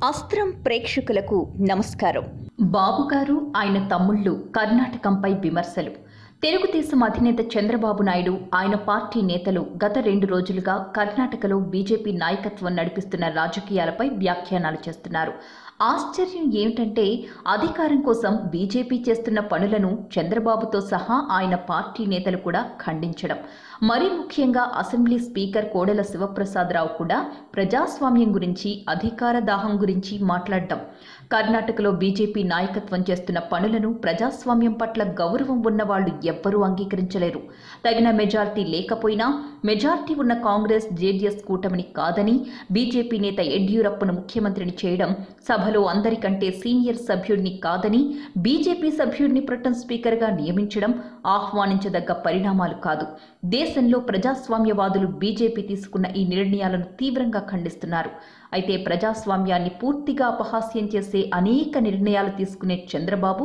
అస్త్రం ప్రేక్షకులకు నమస్కారం. బాబు గారు ఆయన తమ్ముళ్ళు కర్ణాటకంపై విమర్శలు. తెలుగుదేశం అధినేత చంద్రబాబు నాయుడు ఆయన పార్టీ నేతలు గత 2 రోజులుగా కర్ణాటకలో బీజేపీ నాయకత్వం నడిపిస్తున్న రాజకీయాలపై వ్యాఖ్యానాలు చేస్తున్నారు. ఆశ్చర్యం ఏమిటంటే అధికారం కోసం బీజేపీ చేస్తున్న పనులను చంద్రబాబుతో సహా ఆయన పార్టీ నేతలు కూడా ఖండించడం. మరీ ముఖ్యంగా అసెంబ్లీ స్పీకర్ కోడెల శివప్రసాదరావు కూడా ప్రజాస్వామ్యం గురించి, అధికార దాహం గురించి మాట్లాడడం. కర్ణాటకలో బీజేపీ నాయకత్వం చేస్తున్న పనులను, ప్రజాస్వామ్యం పట్ల గౌరవం ఉన్న వాళ్ళు ఎవ్వరూ అంగీకరించలేరు. తగిన మెజార్టీ లేకపోయినా మెజార్టీ ఉన్న కాంగ్రెస్, జేడీఎస్ కూటమిని కాదని బీజేపీ నేత యడ్యూరప్పను ముఖ్యమంత్రిని చేయడం, సభలో అందరికంటే సీనియర్ సభ్యుడిని కాదని బీజేపీ సభ్యుడిని ప్రొటెం స్పీకర్గా నియమించడం ఆహ్వానించదగ్గ పరిణామాలు కాదు. దేశంలో ప్రజాస్వామ్యవాదులు బీజేపీ తీసుకున్న ఈ నిర్ణయాలను తీవ్రంగా ఖండిస్తున్నారు. అయితే ప్రజాస్వామ్యాన్ని పూర్తిగా అపహాస్యం చేసే అనేక నిర్ణయాలు తీసుకునే చంద్రబాబు,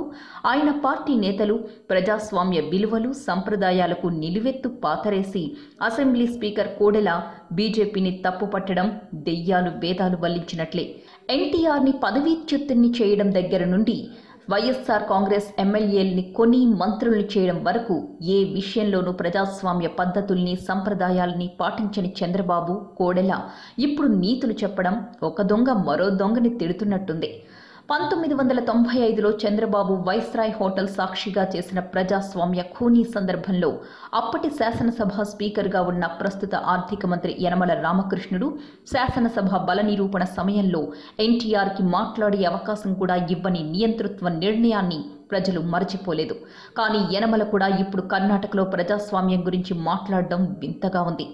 ఆయన పార్టీ నేతలు ప్రజాస్వామ్య విలువలు, సంప్రదాయాలకు నిలువెత్తు పాతరేసి అసెంబ్లీ స్పీకర్ కోడెల బీజేపీని తప్పుపట్టడం దెయ్యాలు వేదాలు వల్లించినట్లే. ఎన్టీఆర్ని పదవీచ్యుతుణ్ణి చేయడం దగ్గర నుండి వైఎస్ఆర్ కాంగ్రెస్ ఎమ్మెల్యేల్ని కొని మంత్రుల్ని చేయడం వరకు ఏ విషయంలోనూ ప్రజాస్వామ్య పద్ధతుల్ని, సంప్రదాయాల్ని పాటించని చంద్రబాబు, కోడెల ఇప్పుడు నీతులు చెప్పడం ఒక దొంగ మరో దొంగని తిడుతున్నట్టుంది. 1995లో చంద్రబాబు వైస్రాయ్ హోటల్ సాక్షిగా చేసిన ప్రజాస్వామ్య ఖూనీ సందర్భంలో అప్పటి శాసనసభ స్పీకర్గా ఉన్న ప్రస్తుత ఆర్థిక మంత్రి యనమల రామకృష్ణుడు శాసనసభ బల నిరూపణ సమయంలో ఎన్టీఆర్కి మాట్లాడే అవకాశం కూడా ఇవ్వని నియంతృత్వ నిర్ణయాన్ని ప్రజలు మరచిపోలేదు. కానీ యనమల కూడా ఇప్పుడు కర్ణాటకలో ప్రజాస్వామ్యం గురించి మాట్లాడడం వింతగా ఉంది.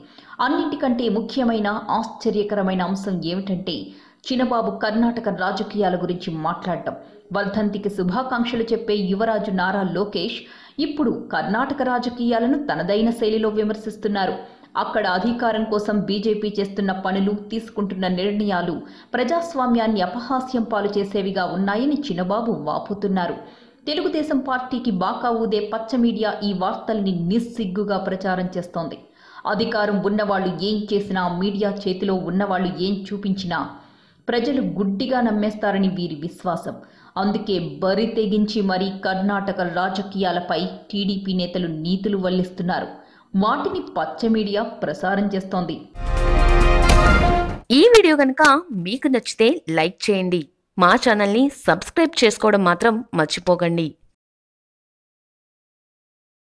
అన్నింటికంటే ముఖ్యమైన, ఆశ్చర్యకరమైన అంశం ఏమిటంటే చినబాబు కర్ణాటక రాజకీయాల గురించి మాట్లాడడం. వర్ధంతికి శుభాకాంక్షలు చెప్పే యువరాజు నారా లోకేష్ ఇప్పుడు కర్ణాటక రాజకీయాలను తనదైన శైలిలో విమర్శిస్తున్నారు. అక్కడ అధికారం కోసం బీజేపీ చేస్తున్న పనులు, తీసుకుంటున్న నిర్ణయాలు ప్రజాస్వామ్యాన్ని అపహాస్యం పాలు చేసేవిగా ఉన్నాయని చినబాబు వాపోతున్నారు. తెలుగుదేశం పార్టీకి బాకా ఊదే పచ్చ మీడియా ఈ వార్తల్ని నిస్సిగ్గుగా ప్రచారం చేస్తోంది. అధికారం ఉన్నవాళ్లు ఏం చేసినా, మీడియా చేతిలో ఉన్నవాళ్లు ఏం చూపించినా ప్రజలు గుడ్డిగా నమ్మేస్తారని వీరి విశ్వాసం. అందుకే బరి తెగించి మరీ కర్ణాటక రాజకీయాలపై టీడీపీ నేతలు నీతులు వల్లిస్తున్నారు. వాటిని పచ్చ మీడియా ప్రసారం చేస్తోంది. ఈ వీడియో కనుక మీకు నచ్చితే లైక్ చేయండి. మా ఛానల్ని సబ్స్క్రైబ్ చేసుకోవడం మాత్రం మర్చిపోకండి.